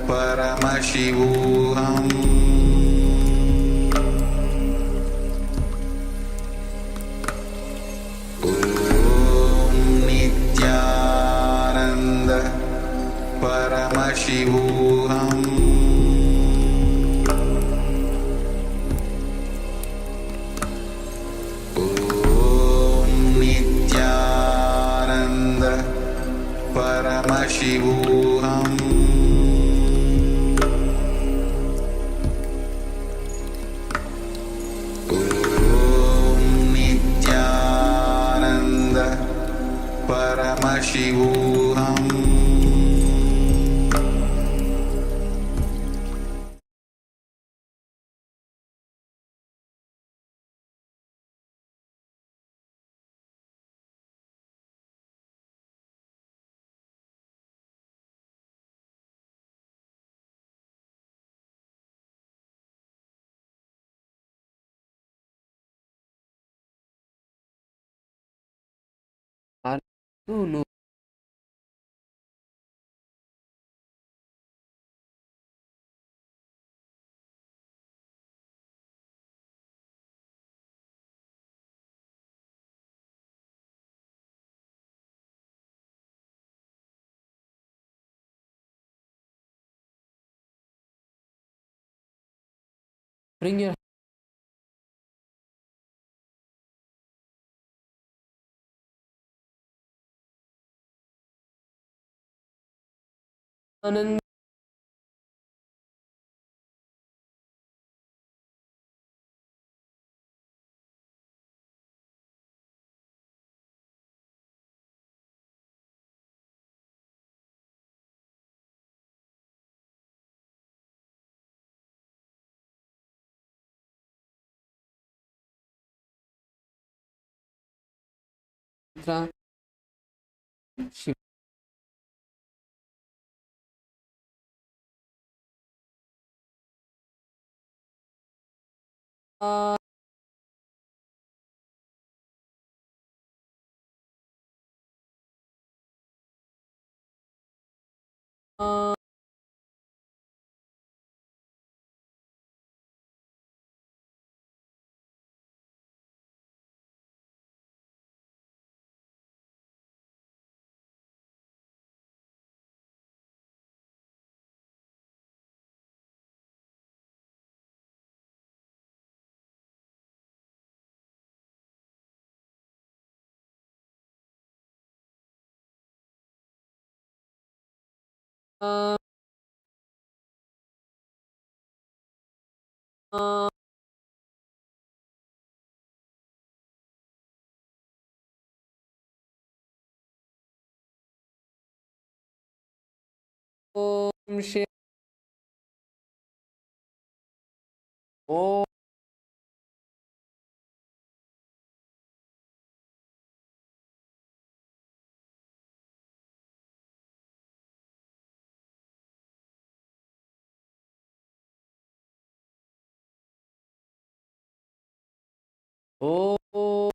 परमशिवोऽहम् ॐ नित्यानन्द परमशिवोऽहम् ॐ नित्यानन्द परमशिवोऽहम् ॐ नित्यानन्द परमशिवोऽहम् Dulu. Bring your Anand. Shiva. Om Shiva. Om Om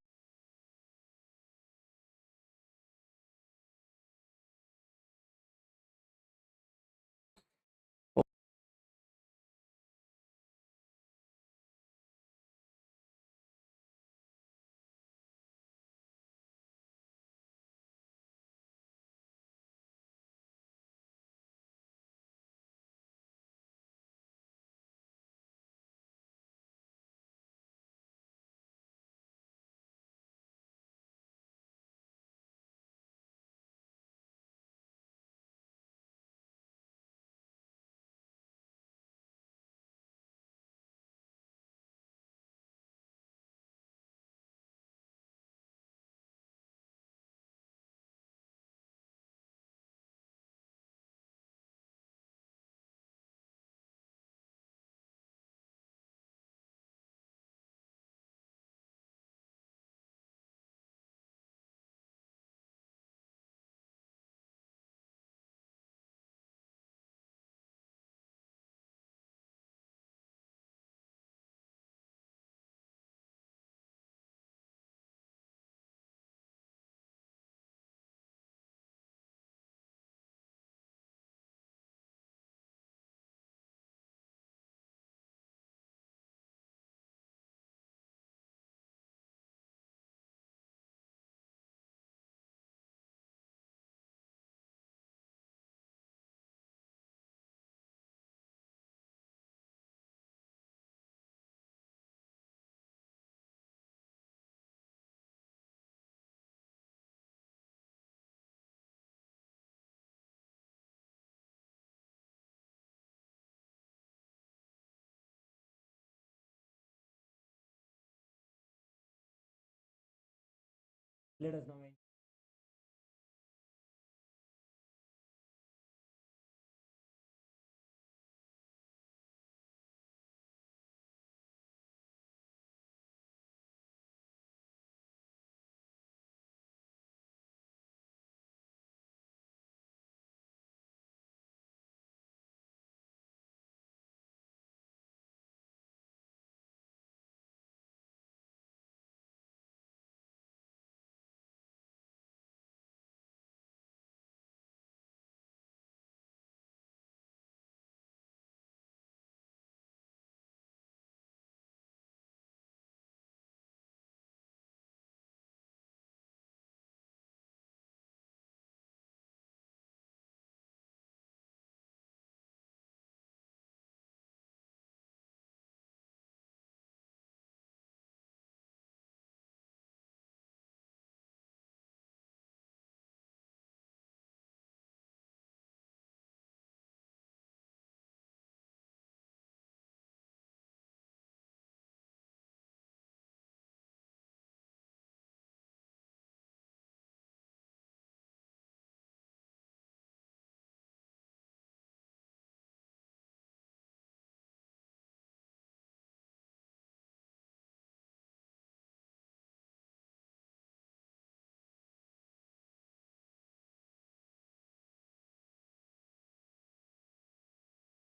Let us know.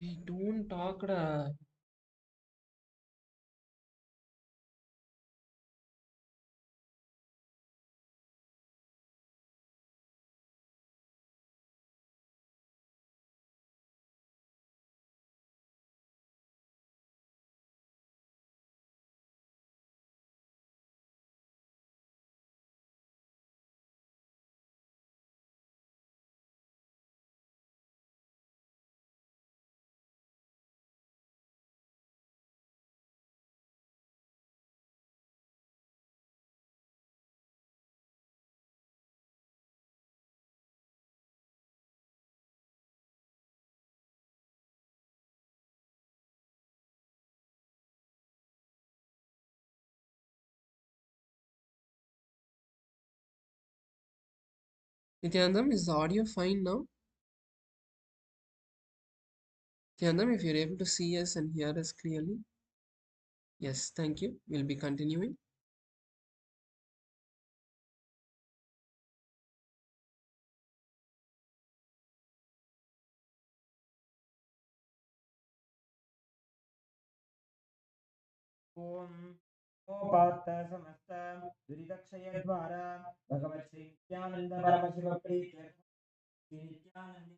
Hey, don't talk, da. Nithyanandam, is the audio fine now? Nithyanandam, if you're able to see us and hear us clearly. Yes, thank you. We'll be continuing. ओम ओ पार्थ समस्त दुरितक्षय द्वारा भगवत श्री नित्यानंद परम शिव प्रीत्यर्थ श्री नित्यानंद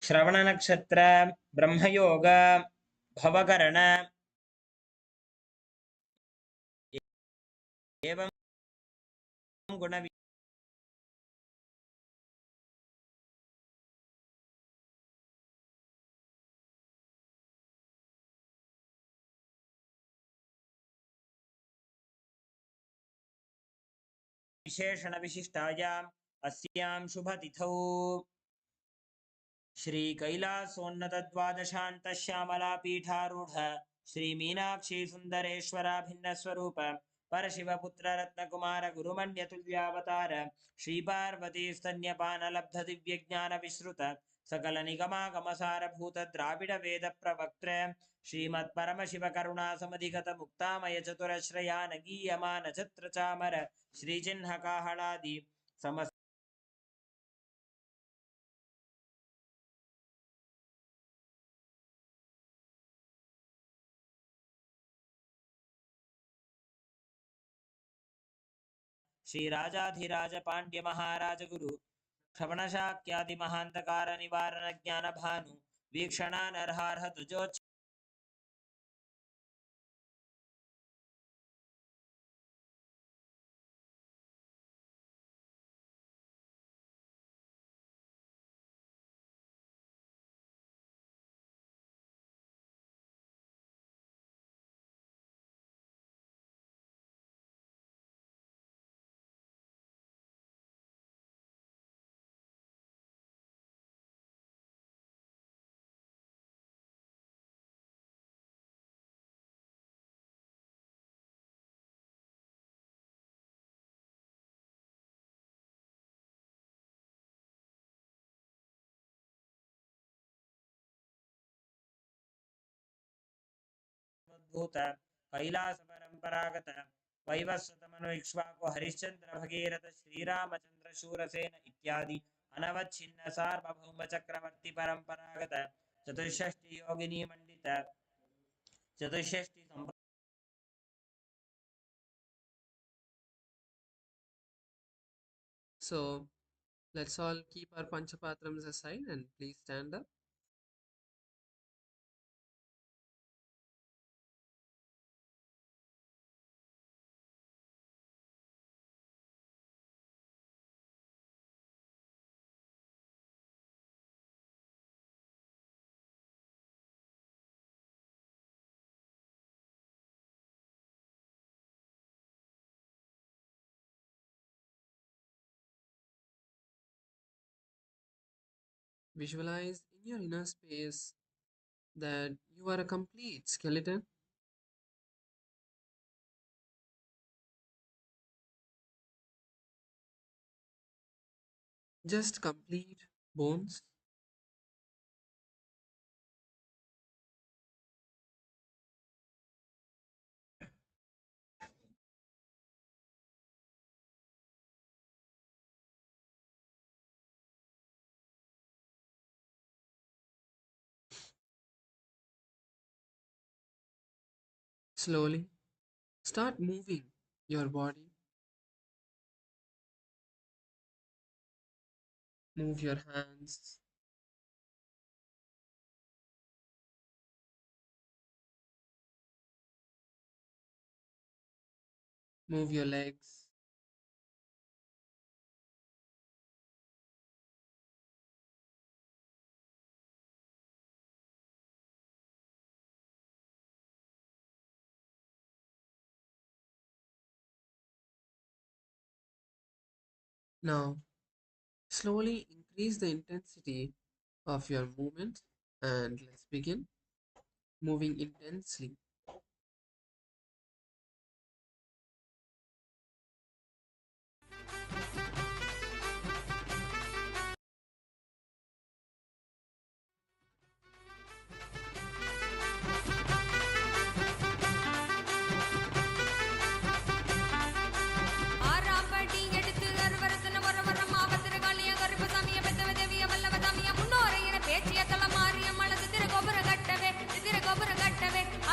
श्रवण नक्षत्र ब्रह्मयोग भवकरण एवं गुण विशेषण विशिष्टायाम् अस्यां शुभतिथौ श्री कैलासोन्नत द्वादशान्त श्यामला पीठारूढ़ श्री मीनाक्षी सुंदरेश्वरा स्वरूप परशिवपुत्र रत्नकुमार गुरुमण्यतुल्यावतार श्री पार्वती स्तन्यपान लब्ध दिव्य ज्ञान विश्रुत सकल निगमागमसार भूत द्राविड वेद प्रवक्त्र श्रीमत् परम शिव करुणा समधिगत मुक्तामय चतुरश्रया नगीयमान छत्र चामर श्री चिन्ह काहलादि समस्त श्री राजाधिराज पांड्य महाराज गुरु श्रवणशाक्यादि महांतकार निवारण ज्ञान भानु वीक्षणानर्हार्ह तुजोच्च भूत कैलास परंपरागत वैवस्वत मनु इक्ष्वाकु हरिश्चंद्र भगीरथ श्रीरामचंद्र शूरसेन इत्यादि अनवच्छिन्न सार्वभौम चक्रवर्ती परंपरागत चतुष्षष्टि योगिनी मंडित चतुष्षष्टि So let's all keep our Panchapatrams aside and please stand up. Visualize in your inner space that you are a complete skeleton. Just complete bones. Slowly start moving your body. Move your hands. Move your legs. Now, slowly increase the intensity of your movement and let's begin moving intensely.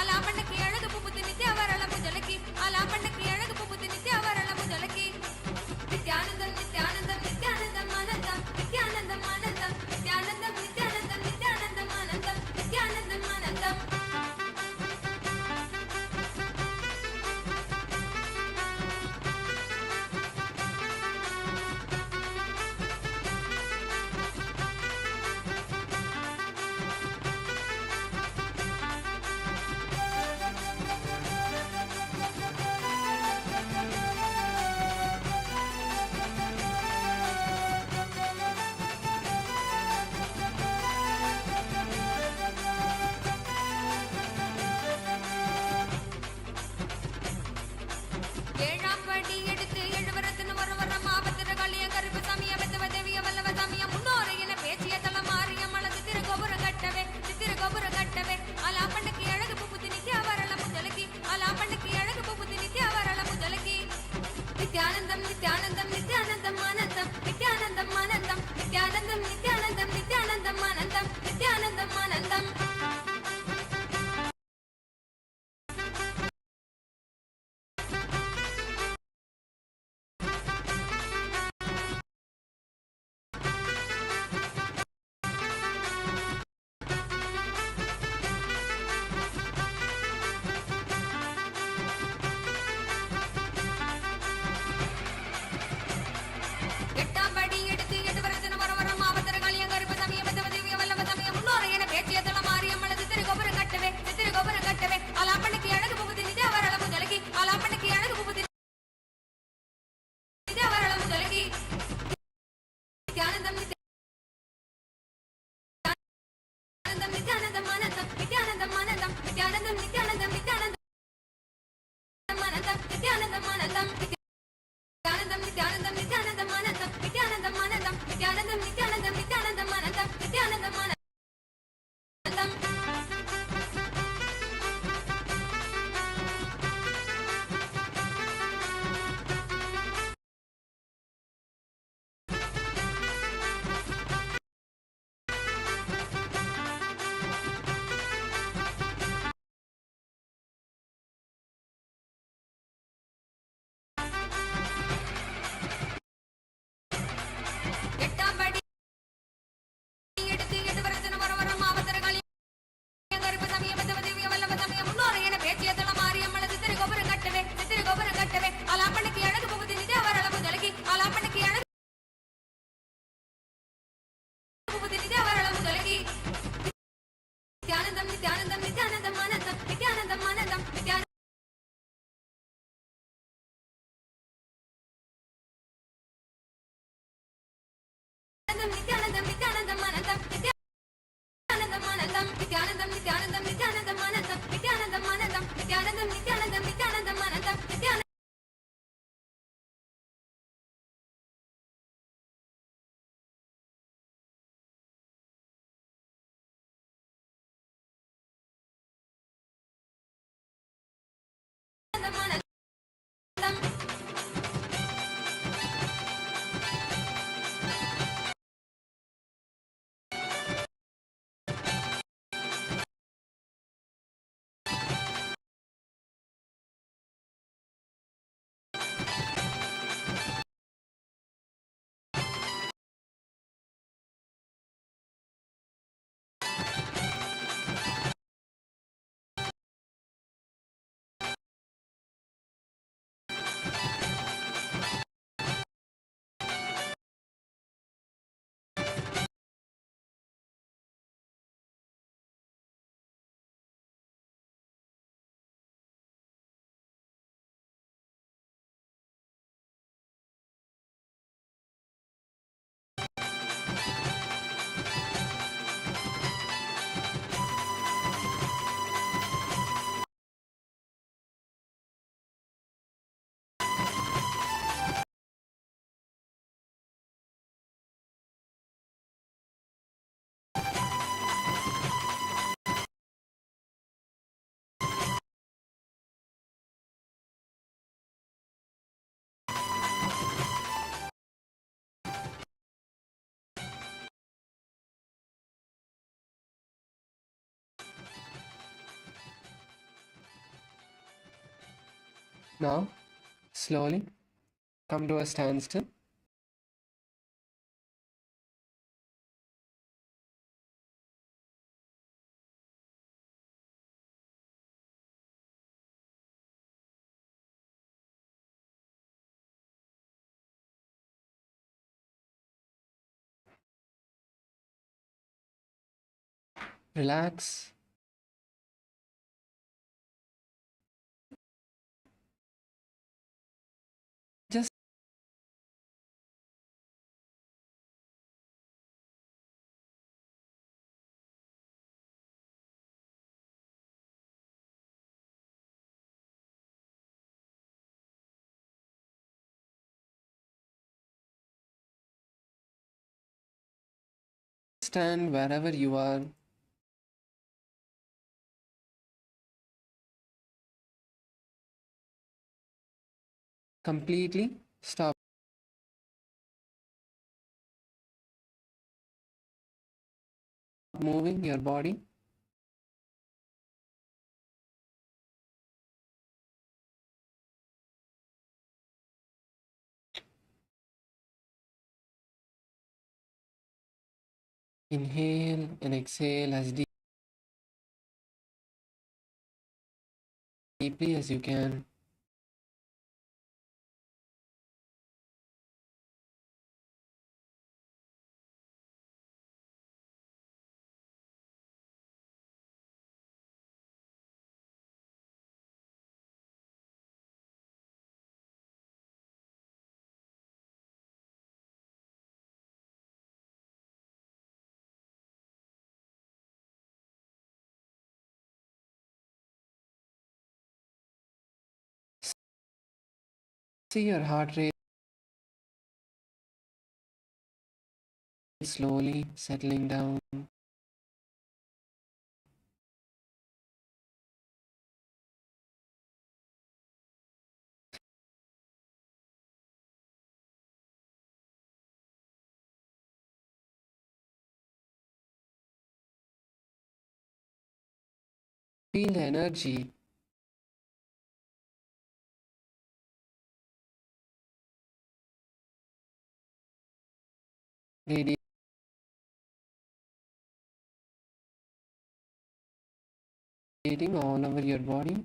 அலாம Nithyanandam, Nithyanandam, Nithyanandam, Anandam, Nithyanandam, Anandam, Nithyanandam, Nithyanandam, Nithyanandam, Anandam, Nithyanandam, Anandam. எட்டாம் படி எடுத்து எட்டு வரத்தின வரவரம் ஆவத்தர காளியம் கருப்ப சமயம் பத்தவதேவிய வல்லவ சமயம் முன்னோரை என பேச்சிய தளமாரியம்மள சித்திரை கோபுரம் கட்டவே அலாப்பண்ணுக்கு அழகு புகுதி நிதி அவர் அளவு தொலைக்கி அலாப்பண்ணுக்கு அழகு புகுதி நிதி அவர் அளவு தொலைக்கி நித்யானந்தம் நித்யானந்தம் ஆனந்தம் நித்யானந்தம் ஆனந்தம் நித்யானந்தம் நித்யானந்தம் நித்யானந்தம் ஆனந்தம் நித்யானந்தம் ஆனந்தம் Nithyanandam, Nithyanandam, Nithyanandam, Anandam, Nithyanandam, Anandam, Nithyanandam, Nithyanandam, Nithyanandam, Anandam, Nithyanandam, Anandam. எட்டாம் படி எடுத்து எட்டு வரத்தின வரவரம் ஆவத்தர காளியம் கருப்ப சமயம் பத்தவதேவிய வல்லவ சமயம் முன்னோரை என பேச்சிய தளமாரியம்மள சித்திரை கோபுரம் கட்டவே அலாப்பண்ணுக்கு அழகு புகுதி நிதி அவர் அளவு தொலைக்கி அலாப்பண்ணுக்கு அழகு புகுதி நிதி அவர் அளவு தொலைக்கி நித்யானந்தம் நித்யானந்தம் நித்யானந்தம் ஆனந்தம் நித்யானந்தம் ஆனந்தம் Nithyanandam Nithyanandam, Nithyanandam, Anandam, Nithyanandam, Anandam, Nithyanandam, Nithyanandam, Nithyanandam, Anandam, Nithyanandam, Anandam, Nithyanandam, Nithyanandam, Nithyanandam, Anandam, Nithyanandam. Now, slowly come to a standstill. Relax. Just stand wherever you are. completely stop moving your body. Inhale and exhale as deeply as you can. See your heart rate slowly settling down. Feel the energy radiating all over your body.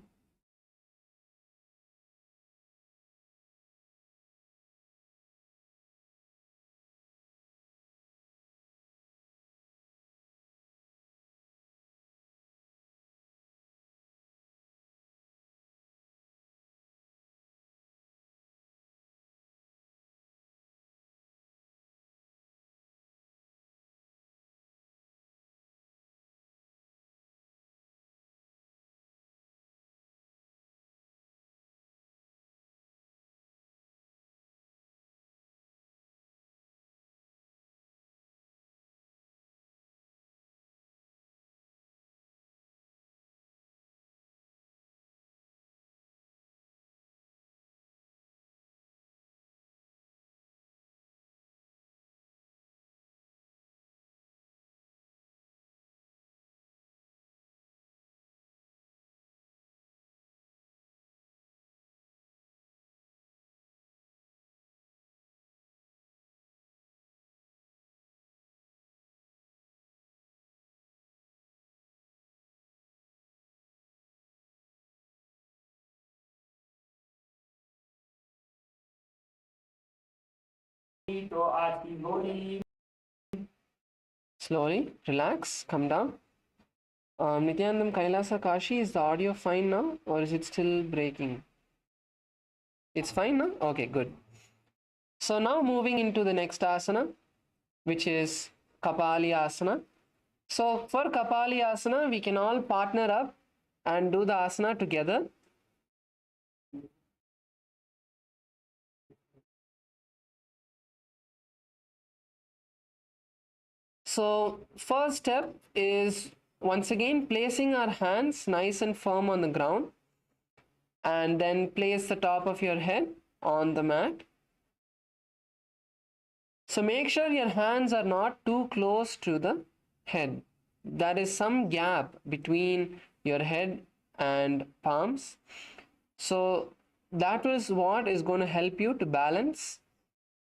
Slowly, relax, come down. Nithyanandam Kailasa Kashi, is the audio fine now or is it still breaking? It's fine now? Okay, good. So now moving into the next asana, which is Kapali Asana. So for Kapali Asana, we can all partner up and do the asana together. So first step is once again placing our hands nice and firm on the ground, and then place the top of your head on the mat. So make sure your hands are not too close to the head. There is some gap between your head and palms. So that is what is going to help you to balance,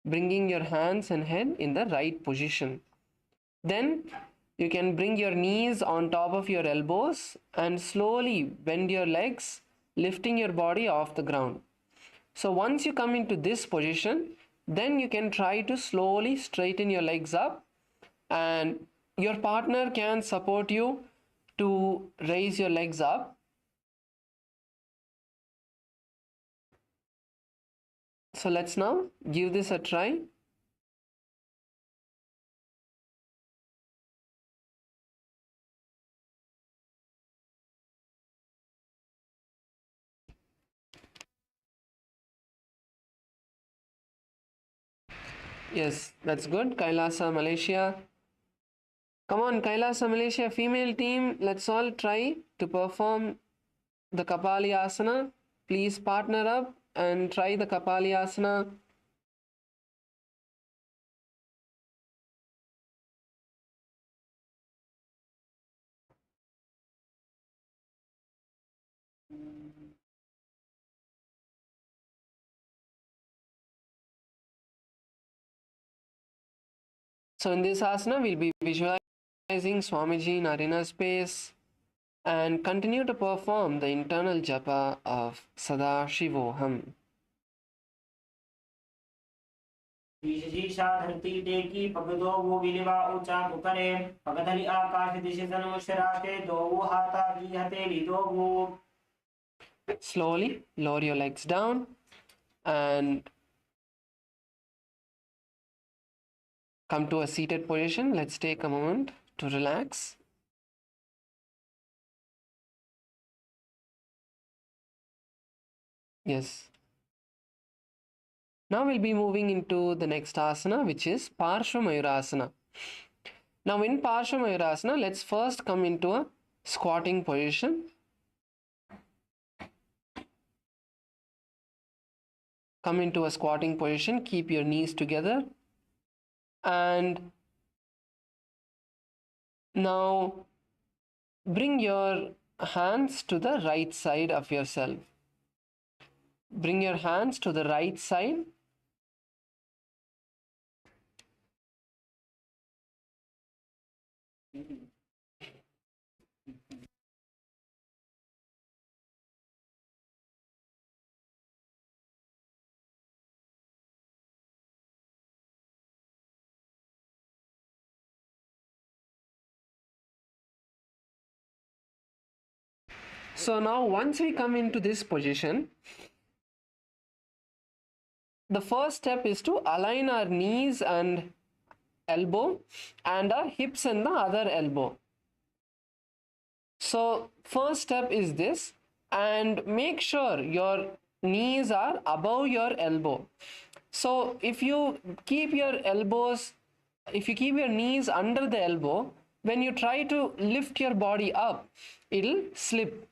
bringing your hands and head in the right position. Then you can bring your knees on top of your elbows and slowly bend your legs, lifting your body off the ground. So once you come into this position, then you can try to slowly straighten your legs up, and your partner can support you to raise your legs up. So let's now give this a try. Yes, that's good. Kailasa, Malaysia. Come on, Kailasa, Malaysia female team. Let's all try to perform the Kapali Asana. Please partner up and try the Kapalyasana. So in this asana, we'll be visualizing Swamiji in our inner space and continue to perform the internal japa of Sada Shivoham. शीशा धरती टेकी पग दो वो बिलिवा ऊंचा कुकरे पगधली आकाश दिशि सनुशराते दो वो हाथा की हथेली दो वो. Slowly lower your legs down and come to a seated position. Let's take a moment to relax. Yes. Now we'll be moving into the next asana, which is Parshva Mayurasana. Now in Parshva Mayurasana, let's first come into a squatting position. Come into a squatting position, keep your knees together, and now bring your hands to the right side of yourself. Bring your hands to the right side. So now once we come into this position, the first step is to align our knees and elbow and our hips and the other elbow. So first step is this, and make sure your knees are above your elbow. So if you keep your elbows, if you keep your knees under the elbow, when you try to lift your body up, it'll slip.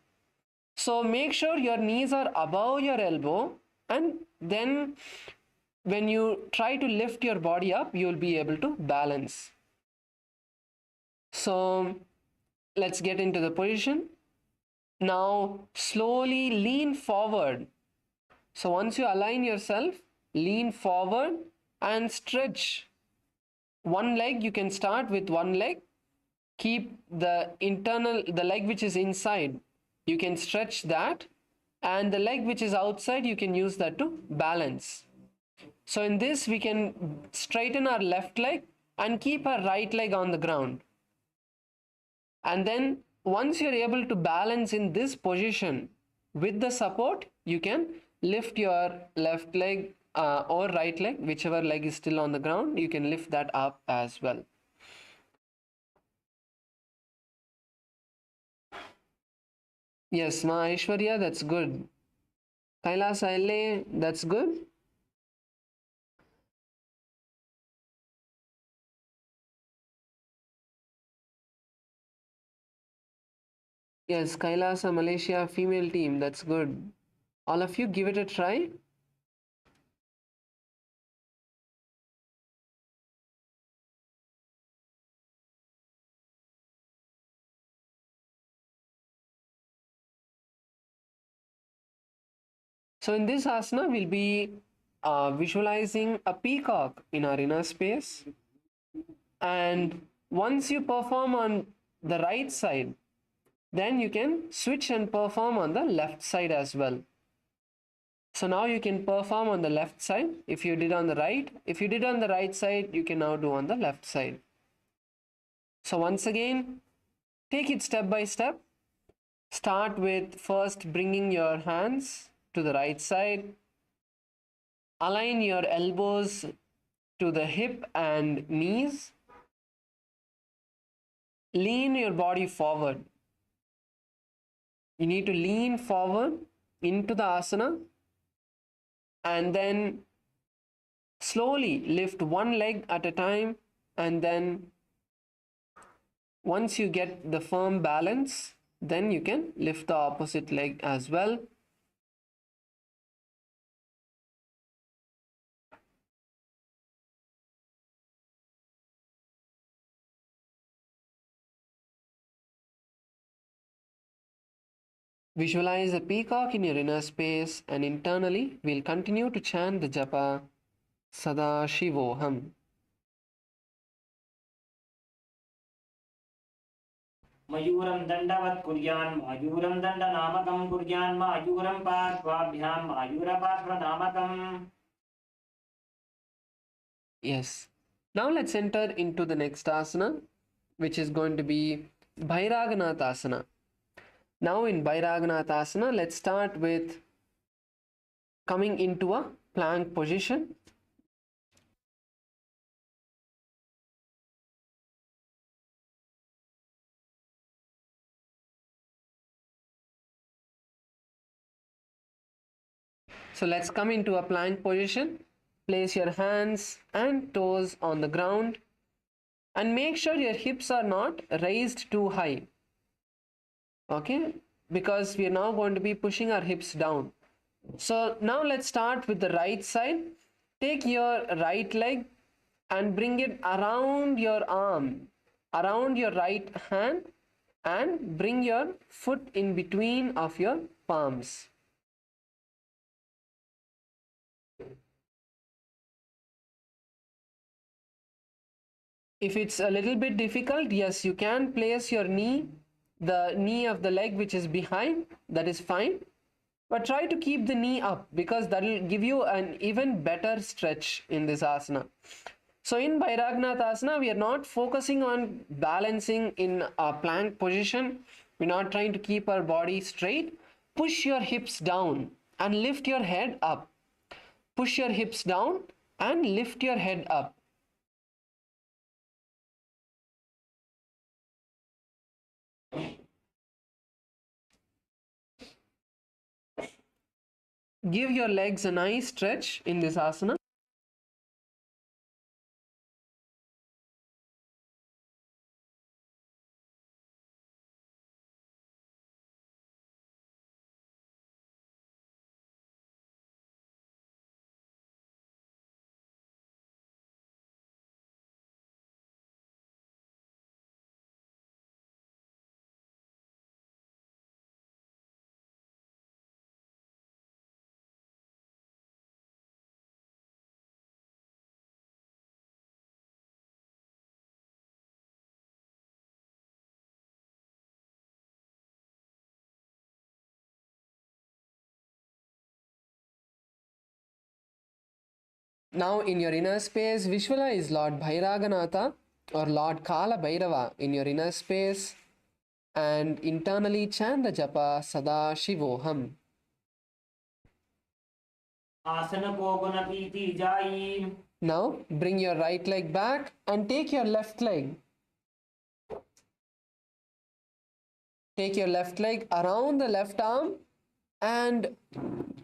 So make sure your knees are above your elbow, and then when you try to lift your body up, you'll be able to balance. So let's get into the position. Now slowly lean forward. So once you align yourself, lean forward and stretch. One leg, you can start with one leg. Keep the leg which is inside, you can stretch that, and the leg which is outside, you can use that to balance. So in this, we can straighten our left leg and keep our right leg on the ground. And then once you're able to balance in this position with the support, you can lift your left leg or right leg, whichever leg is still on the ground, you can lift that up as well. Yes, Ma Aishwarya, that's good. Kailasa LA, that's good. Yes, Kailasa Malaysia female team, that's good. All of you give it a try. So in this asana, we'll be visualizing a peacock in our inner space. And once you perform on the right side, then you can switch and perform on the left side as well. So now you can perform on the left side if you did on the right. If you did on the right side, you can now do on the left side. So once again, take it step by step. Start with first bringing your hands to the right side. Align your elbows to the hip and knees. Lean your body forward. You need to lean forward into the asana, and then slowly lift one leg at a time, and then once you get the firm balance, then you can lift the opposite leg as well. Visualize a peacock in your inner space, and internally we'll continue to chant the japa Sada Shivoham. मयूरं दण्डवत् कुर्यान् मयूरं दण्डनामकं कुर्यान् मयूरं पार्श्वाभ्यां मयूरपार्श्वनामकम्. Yes. Now let's enter into the next asana, which is going to be Bhairaganathasana. Now in Bhairaganathasana, let's start with coming into a plank position. So let's come into a plank position. Place your hands and toes on the ground and make sure your hips are not raised too high. Okay, because we are now going to be pushing our hips down. So now let's start with the right side. Take your right leg and bring it around your arm, around your right hand, and bring your foot in between of your palms. If it's a little bit difficult, yes, you can place your knee, the knee of the leg which is behind, that is fine. But try to keep the knee up because that will give you an even better stretch in this asana. So in Bhairaganathasana, we are not focusing on balancing in a plank position. We're not trying to keep our body straight. Push your hips down and lift your head up. Push your hips down and lift your head up. Give your legs a nice stretch in this asana. Now in your inner space, visualize Lord Bhairaganatha or Lord Kala Bhairava in your inner space and internally chant the japa Sada Shivoham. आसन को गुण प्रीति जाई. Now bring your right leg back and take your left leg. Take your left leg around the left arm and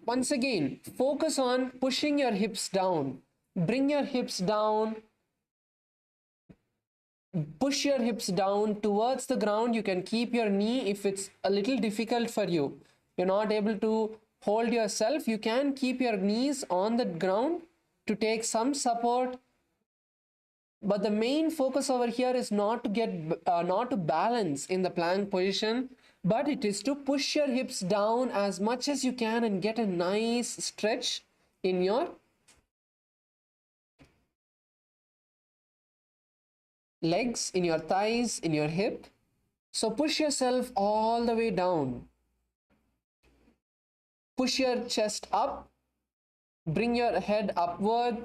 once again focus on pushing your hips down. Bring your hips down. Push your hips down towards the ground. You can keep your knee if it's a little difficult for you. You're not able to hold yourself. You can keep your knees on the ground to take some support. But the main focus over here is not to balance in the plank position, but it is to push your hips down as much as you can and get a nice stretch in your legs, in your thighs, in your hip. So push yourself all the way down. Push your chest up. Bring your head upward.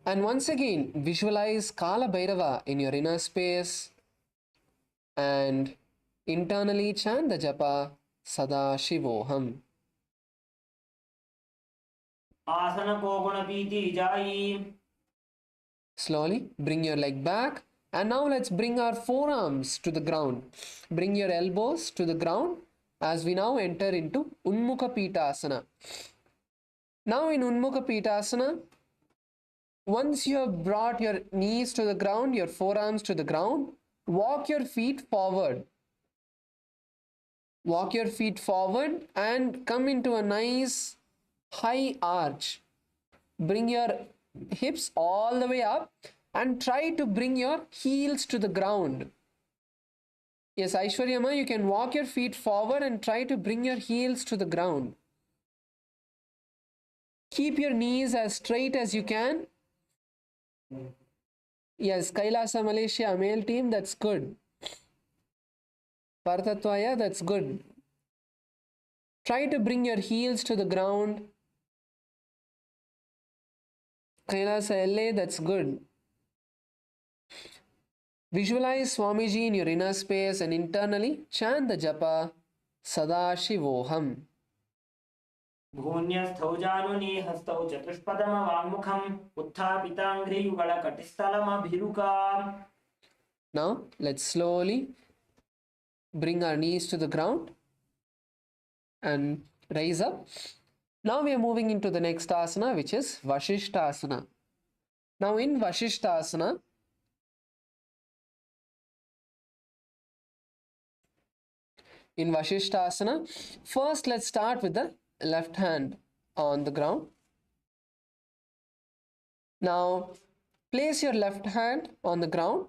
And once again, visualize Kala Bhairava in your inner space and internally chant the japa Sada Shivoham. आसन को गुण प्रीति जाई. Slowly bring your leg back and now let's bring our forearms to the ground. Bring your elbows to the ground as we now enter into Unmukha Pitasana. Now in Unmukha Pitasana, once you have brought your knees to the ground, your forearms to the ground, walk your feet forward. Walk your feet forward and come into a nice high arch. Bring your hips all the way up and try to bring your heels to the ground. Yes, Aishwaryama, you can walk your feet forward and try to bring your heels to the ground. Keep your knees as straight as you can. Yes, Kailasa Malaysia male team, that's good. Parthatwaya, that's good. Try to bring your heels to the ground. Kailasa LA, that's good. Visualize Swamiji in your inner space and internally chant the japa Sadashivoham. भून्यस्थौ जानुनी हस्तौ चतुष्पदमवाङ्मुखम् उत्थापिताङ्घ्रियुगलकटिस्थलमभिरुका. Now, let's slowly bring our knees to the ground and raise up. Now we are moving into the next asana, which is Vashishthasana. Now in Vashishthasana, first let's start with the left hand on the ground. Now place your left hand on the ground,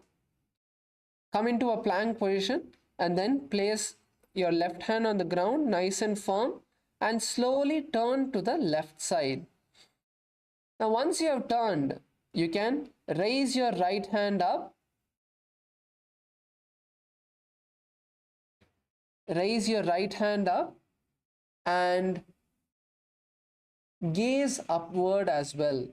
come into a plank position, and then place your left hand on the ground nice and firm and slowly turn to the left side. Now once you have turned, you can raise your right hand up. Raise your right hand up and gaze upward as well.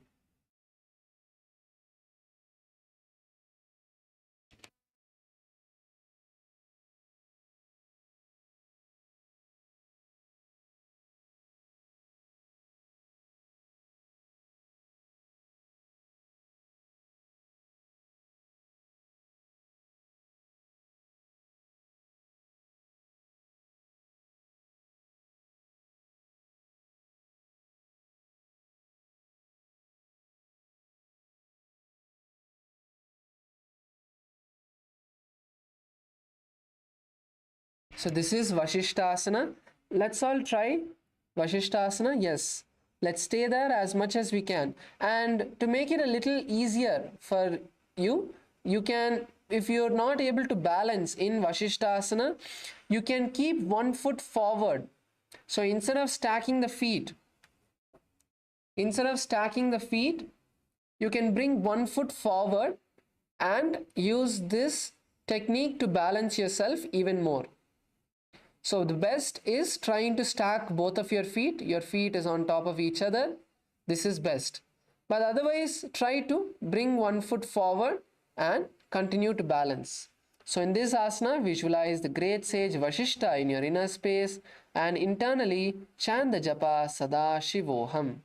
So this is Vashishthasana. Let's all try Vashishthasana. Yes, let's stay there as much as we can. And to make it a little easier for you, you can, if you're not able to balance in Vashishthasana, you can keep one foot forward. So instead of stacking the feet, you can bring one foot forward and use this technique to balance yourself even more. So the best is trying to stack both of your feet. Your feet is on top of each other. This is best. But otherwise, try to bring one foot forward and continue to balance. So in this asana, visualize the great sage Vashishta in your inner space and internally chant the japa Sadashivoham.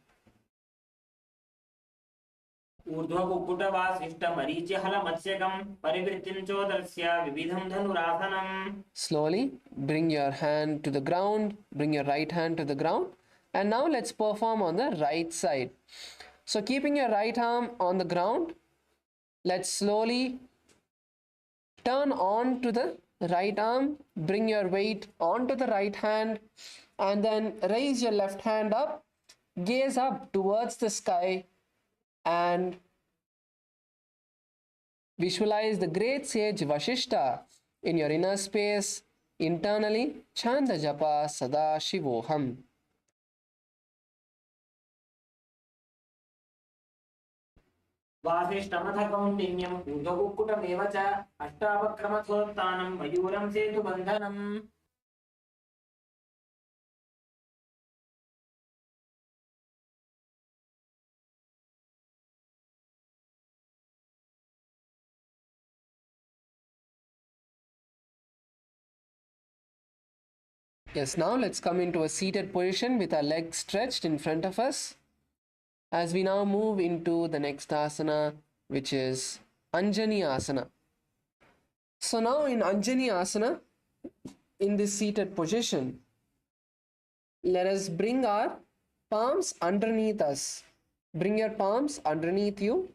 Slowly bring your hand to the ground, bring your right hand to the ground, and now let's perform on the right side. So keeping your right arm on the ground, let's slowly turn on to the right arm, bring your weight onto the right hand, and then raise your left hand up, gaze up towards the sky, and visualize the great sage Vashishta in your inner space. Internally chant the japa Sadashivoham. वासिष्ठमथ कौण्डिन्यम् ऊर्ध्वकुक्कुटमेव च अष्टावक्रमथोत्थानं मयूरं सेतुबन्धनम्. Yes, now let's come into a seated position with our legs stretched in front of us. As we now move into the next asana, which is Anjani Asana. So now in Anjani Asana, in this seated position, let us bring our palms underneath us. Bring your palms underneath you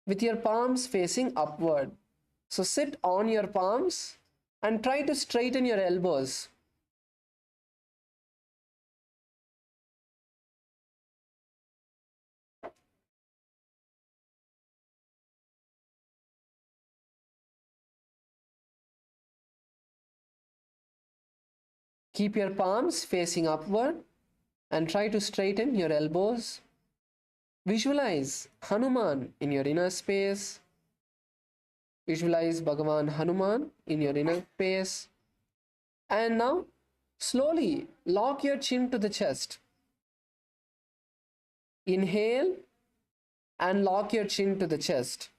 with your palms facing upward. So sit on your palms and try to straighten your elbows. Keep your palms facing upward and try to straighten your elbows. Visualize Hanuman in your inner space. Visualize Bhagavan Hanuman in your inner space. And now slowly lock your chin to the chest. Inhale and lock your chin to the chest.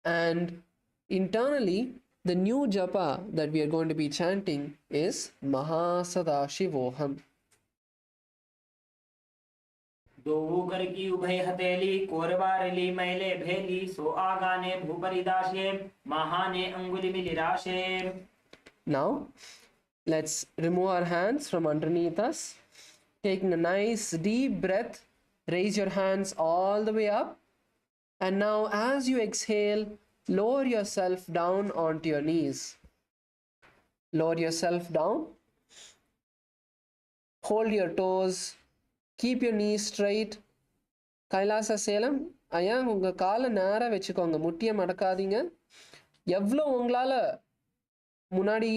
And internally, the new japa that we are going to be chanting is Mahasadashivoham. दो कर की उभय हथेली कोरबारली मैले भेली सो आगाने भूपरिदाशे महाने अंगुली मिलिराशे. Now, let's remove our hands from underneath us. Taking a nice deep breath, raise your hands all the way up. And now, as you exhale, lower yourself down onto your knees. Lower yourself down. Hold your toes. Keep your knees straight. கைலாச சேலம் ஐயா உங்கள் காலை நேராக வச்சுக்கோங்க, முட்டியை மடக்காதீங்க. எவ்வளோ உங்களால் முன்னாடி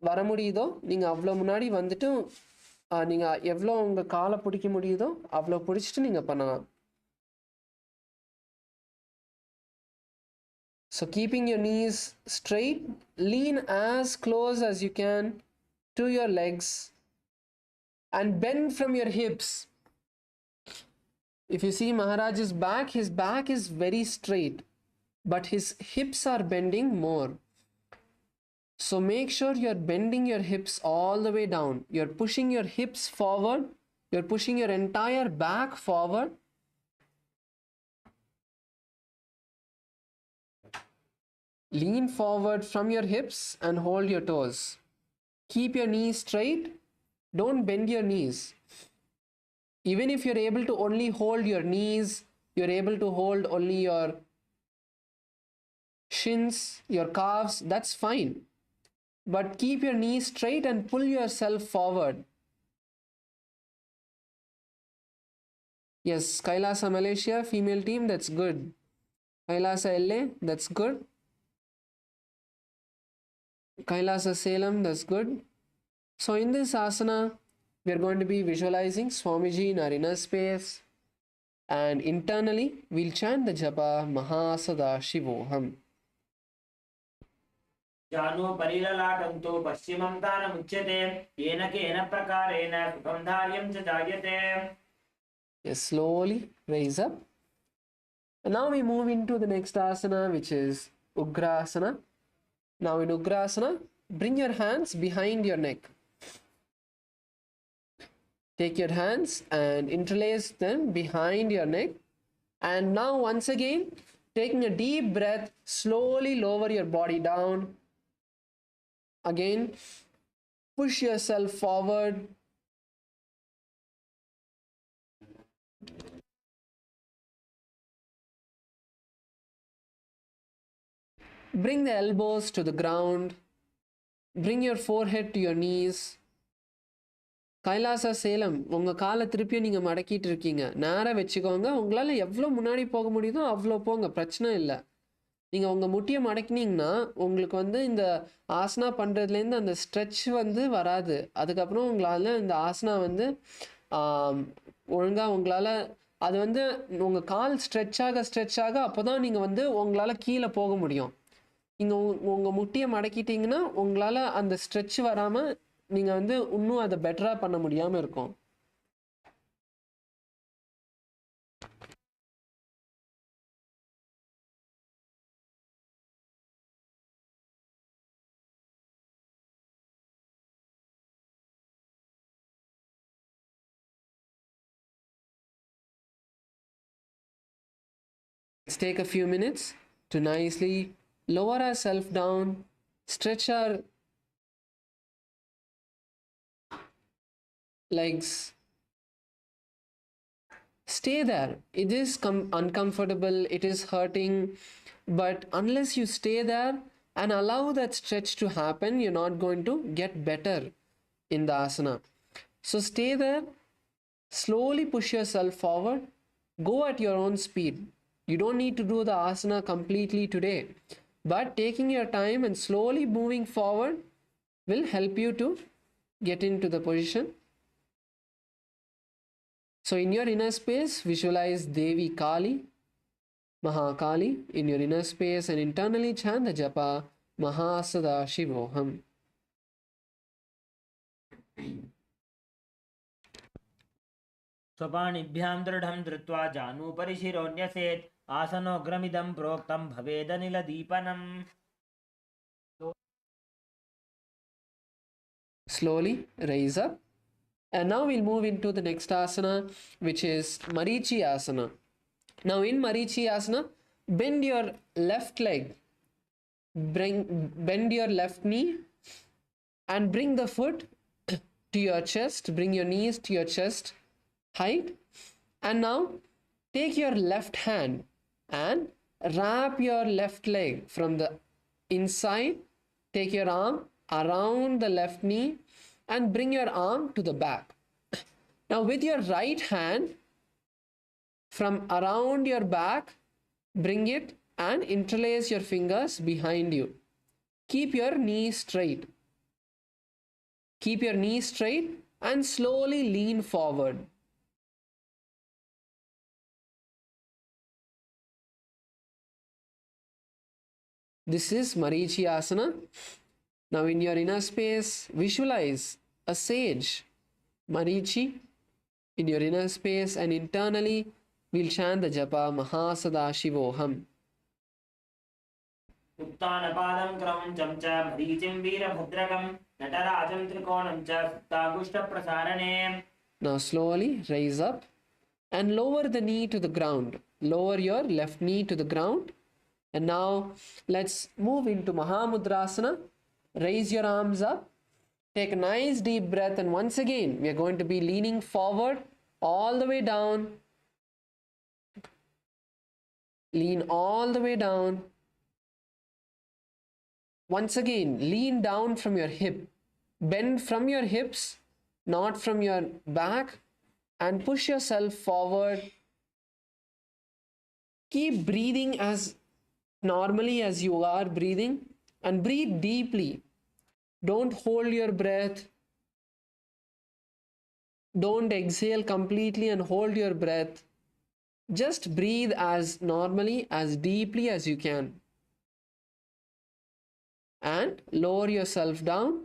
வர முடியுதோ நீங்கள் அவ்வளோ முன்னாடி வந்துட்டு நீங்கள் எவ்வளோ உங்கள் காலை பிடிக்க முடியுதோ அவ்வளோ பிடிச்சிட்டு நீங்கள் பண்ணலாம். So keeping your knees straight, lean as close as you can to your legs and bend from your hips. If you see Maharaj's back, his back is very straight, but his hips are bending more. So make sure you're bending your hips all the way down. You're pushing your hips forward. You're pushing your entire back forward. Lean forward from your hips and hold your toes. Keep your knees straight. Don't bend your knees. Even if you're able to only hold your knees, you're able to hold only your shins, your calves, that's fine. But keep your knees straight and pull yourself forward. Yes, Kailasa Malaysia, female team, that's good. Kailasa LA, that's good. Kailasa Salem, that's good. So in this asana, we are going to be visualizing Swamiji in our inner space, and internally we'll chant the japa Mahasadashivoham. जानो परिललाटन्तो पश्चिमं तानमुच्यते येन केन प्रकारेण सुखं धार्यं च जायते. Yes, slowly raise up. And now we move into the next asana, which is Ugrasana. Now in Ugrasana, bring your hands behind your neck. Take your hands and interlace them behind your neck. And now once again, taking a deep breath, slowly lower your body down. Again, push yourself forward. Bring the elbows to the ground. Bring your forehead to your knees. Kailasa Salem, உங்கள் காலை திருப்பியும் நீங்கள் மடக்கிட்டு இருக்கீங்க. நேராக வச்சுக்கோங்க. உங்களால் எவ்வளோ முன்னாடி போக முடியுதோ அவ்வளோ போங்க, பிரச்சனை இல்லை. நீங்கள் உங்கள் முட்டியை மடக்கினீங்கன்னா உங்களுக்கு இந்த ஆசனா பண்ணுறதுலேருந்து அந்த ஸ்ட்ரெச் வராது. அதுக்கப்புறம் உங்களால் இந்த ஆசனா ஒழுங்காக உங்களால் அது உங்கள் கால் ஸ்ட்ரெச் ஆக அப்போ தான் நீங்கள் உங்களால் கீழே போக முடியும். நீங்கள் உங்கள் முட்டியை மடக்கிட்டீங்கன்னா உங்களால் அந்த ஸ்ட்ரெச் வராமல் நீங்கள் இன்னும் அதை பெட்டராக பண்ண முடியாமல் இருக்கும். Let's take a few minutes to nicely lower ourselves down, stretch our legs. Stay there. It is uncomfortable, it is hurting, but unless you stay there, and allow that stretch to happen. You're not going to get better in the asana. So stay there, slowly push yourself forward, go at your own speed. You don't need to do the asana completely today, but taking your time and slowly moving forward will help you to get into the position. So in your inner space, visualize Devi Kali, Mahakali in your inner space, and internally chant the japa Mahasada Shivoham. स्वपाणिभ्यां दृढं धृत्वा जानुभरि शिरोन्यसेत् आसनोग्रमिदं प्रोक्तं भवेदनिलदीपनम्. Slowly raise up. And now we'll move into the next asana, which is Marichi Asana. Now in Marichi Asana, bend your left leg, bend your left knee, and bring the foot to your chest, bring your knees to your chest height. And now take your left hand and wrap your left leg from the inside. Take your arm around the left knee and bring your arm to the back. Now with your right hand from around your back, bring it and interlace your fingers behind you. Keep your knee straight. Keep your knee straight and slowly lean forward. This is Marichi Asana. Now in your inner space, visualize a sage, Marichi, in your inner space, and internally we'll chant the japa Mahasada Shivoham. उत्तानपादं क्रमं च मरीचिं वीरभद्रकं नटराजं त्रिकोणं च सुप्ताङ्गुष्ठप्रसारणे. Now slowly raise up and lower the knee to the ground. Lower your left knee to the ground. And now let's move into Mahamudrasana. Raise your arms up. Take a nice deep breath, and once again we are going to be leaning forward all the way down. Lean all the way down. Once again, lean down from your hip. Bend from your hips, not from your back, and push yourself forward. Keep breathing as normally as you are breathing, and breathe deeply. Don't hold your breath. Don't exhale completely and hold your breath. Just breathe as normally, as deeply as you can. And lower yourself down.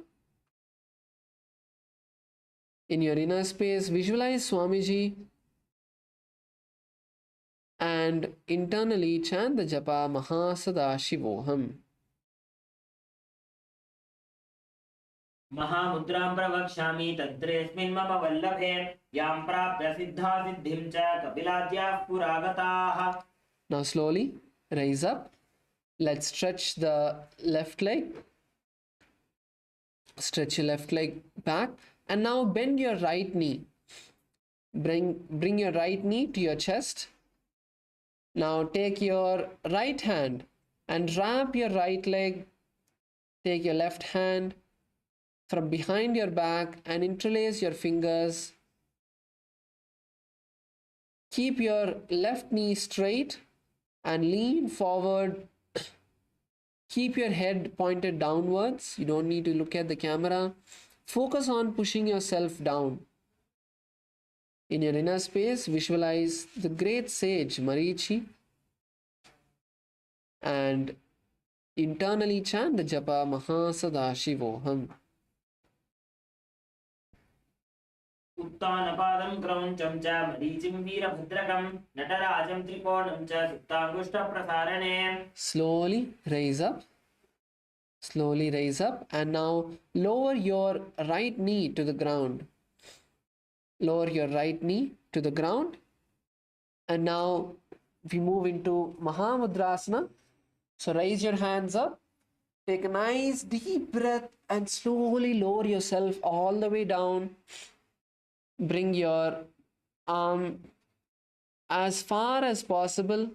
In your inner space, visualize Swamiji and internally chant the japa Mahasada Shivoham. महामुद्रां प्रवक्ष्यामि तद्रेऽस्मिन् मम वल्लभे यां प्राप्य सिद्धा सिद्धिं च कपिलाद्याः पुरागताः. Now slowly raise up. Let's stretch the left leg. Stretch your left leg back. And now bend your right knee. Bring your right knee to your chest. Now take your right hand and wrap your right leg. Take your left hand from behind your back and interlace your fingers. Keep your left knee straight and lean forward. Keep your head pointed downwards. You don't need to look at the camera. Focus on pushing yourself down. In your inner space, visualize the great sage Marichi and internally chant the japa Mahasada Shivoham. उत्तानपादं क्रौञ्चं च मरीचिं वीरभद्रकं नटराजं त्रिकोणं च सुप्ताङ्गुष्ठप्रसारणे. Slowly raise up. Slowly raise up and now lower your right knee to the ground. Lower your right knee to the ground. And now we move into Mahamudrasana. So raise your hands up. Take a nice deep breath and slowly lower yourself all the way down. Bring your arm as far as possible.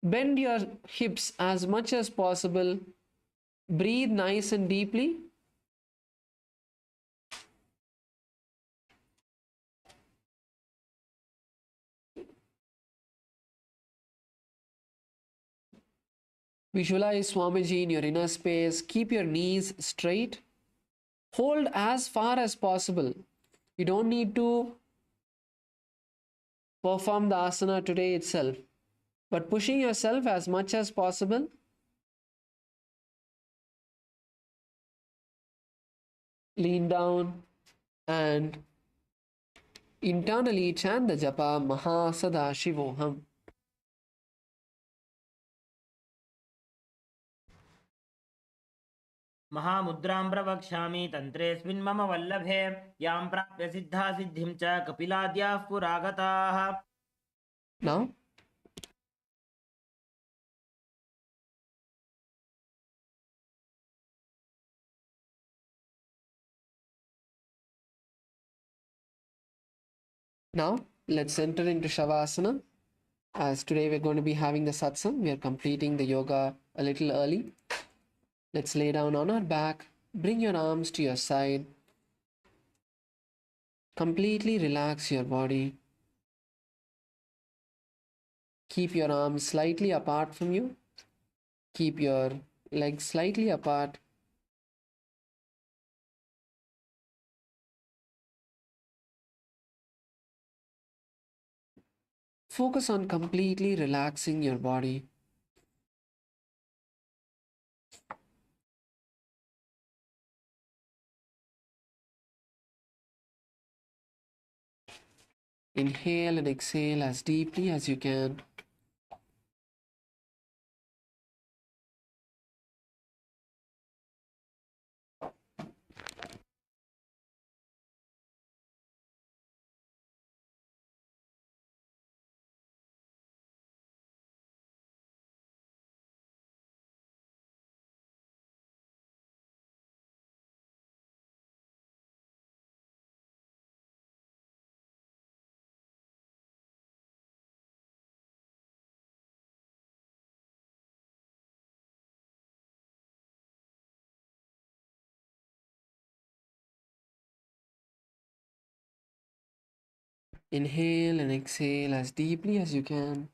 Bend your hips as much as possible. Breathe nice and deeply. Visualize Swamiji in your inner space. Keep your knees straight. Hold as far as possible. You don't need to perform the asana today itself, but pushing yourself as much as possible. Lean down and internally chant the japa Maha Sada Shivoham. महामुद्रां प्रवक्ष्यामि तन्त्रेऽस्मिन् मम वल्लभे यां प्राप्य सिद्धा सिद्धिं च कपिलाद्याः पुरागताः Now, let's enter into Shavasana. As today we're going to be having the satsang, we are completing the yoga a little early. Let's lay down on our back. Bring your arms to your side. Completely relax your body. Keep your arms slightly apart from you. Keep your legs slightly apart. Focus on completely relaxing your body. Inhale and exhale as deeply as you can. Inhale and exhale as deeply as you can.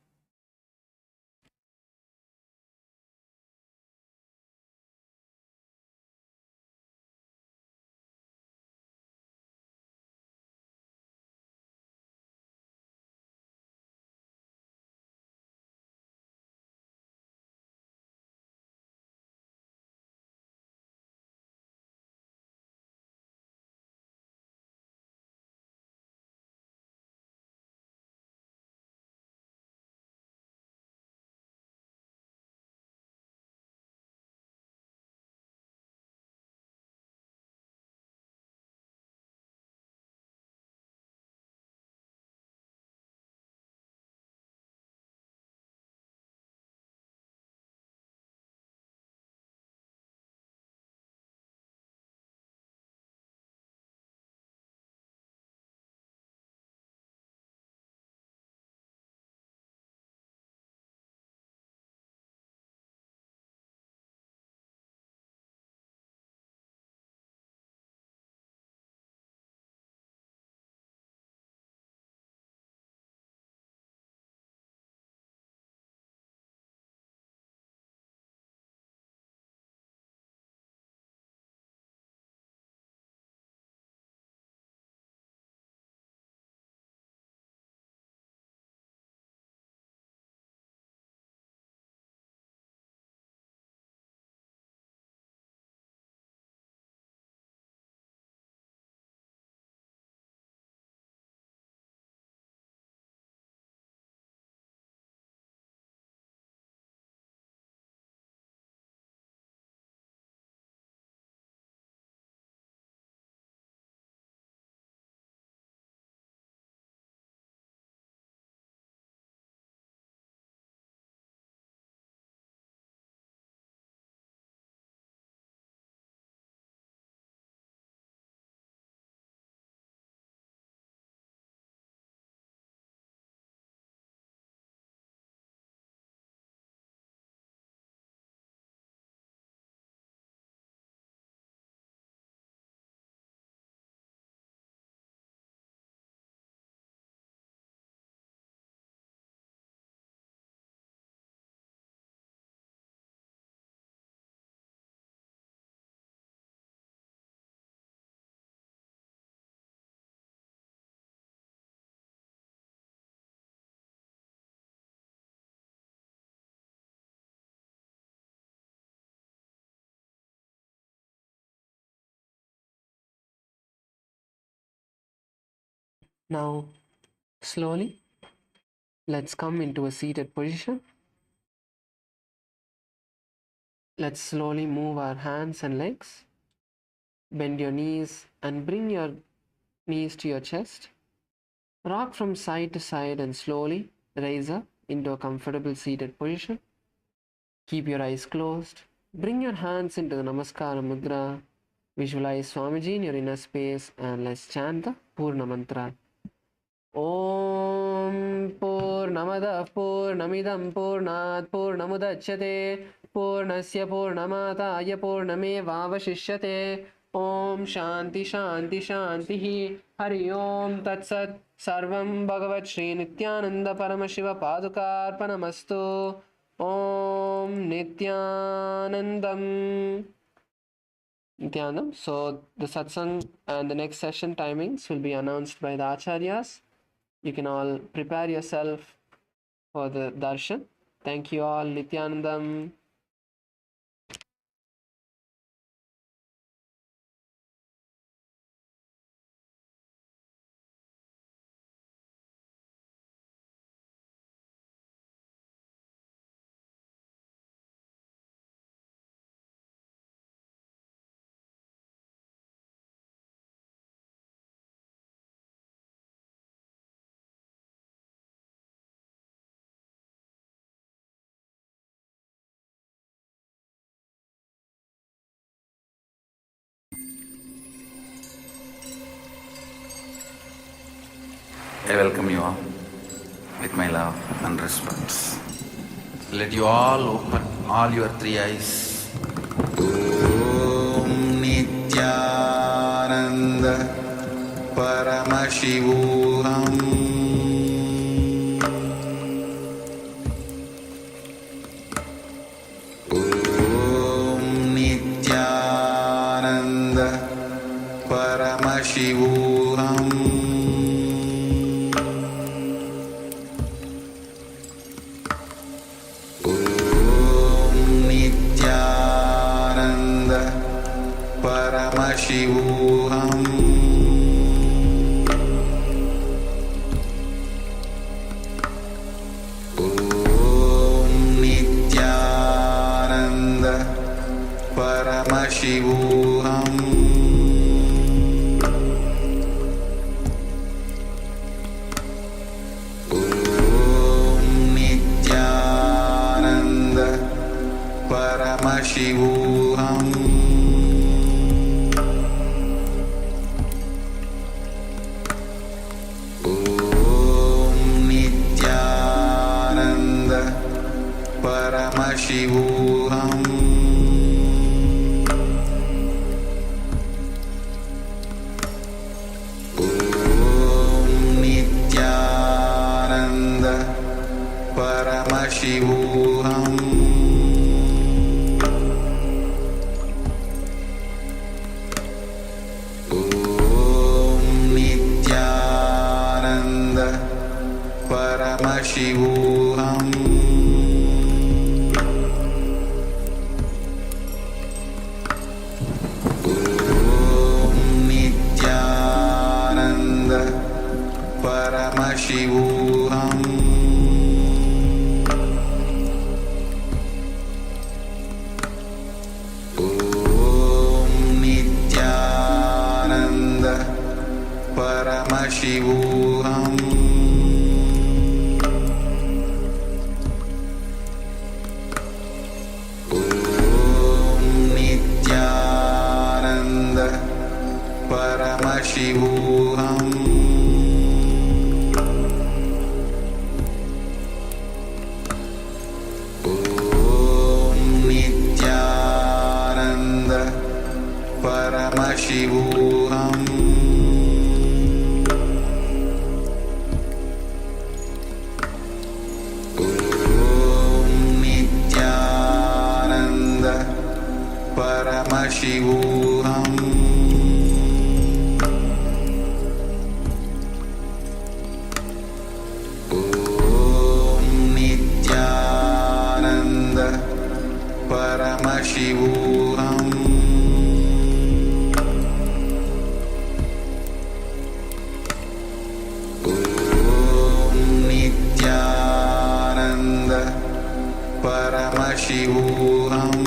Now, slowly, let's come into a seated position. Let's slowly move our hands and legs. Bend your knees and bring your knees to your chest. Rock from side to side and slowly raise up into a comfortable seated position. Keep your eyes closed. Bring your hands into the Namaskara Mudra. Visualize Swamiji in your inner space and let's chant the Purna Mantra. Om Purnamada Purnamidam Purnat Purnamudachyate Purnasya Purnamataya Purnamevavashishyate Om Shanti Shanti Shanti Hari Om Tat Sat Sarvam Bhagavat Shri Nithyananda Paramashiva Padukarpanamastu Om Nithyanandam. Nithyanandam. So the satsang and the next session timings will be announced by the acharyas. You can all prepare yourself for the darshan. Thank you all. Nithyanandam. I welcome you all with my love and respect. Let you all open all your three eyes. Om Nithyananda Paramashivoham. Om Nithyananda Paramashivoham. Paramashivoham. Om Nithyananda Paramashivoham. Om Nithyananda Paramashivoham. Paramashivoham. Om Nithyananda Paramashivoham. Om Nithyananda Paramashivoham. Paramashivoham. Om Nithyananda Paramashivoham. Om Nithyananda Paramashivoham. Paramashivoham. Om Nithyananda Paramashivoham. Om Nithyananda Paramashivoham. परमशिवोऽहम्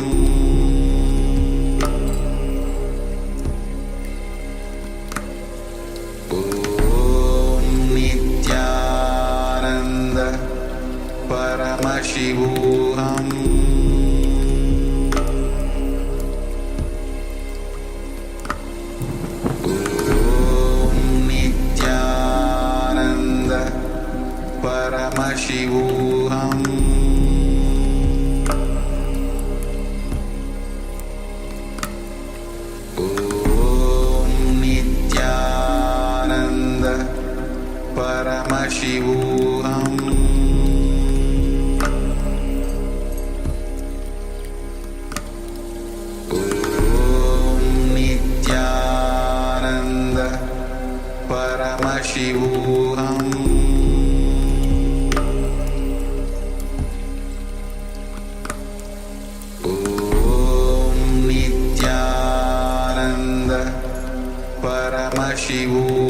ॐ नित्यानन्द परमशिवोऽहम् ॐ नित्यानन्द परमशिवोऽहम् ॐ नित्यानन्द परमशिवोऽहम् ॐ नित्यानन्द परमशिवोऽहम् ॐ नित्यानन्द परमशिवोऽहम्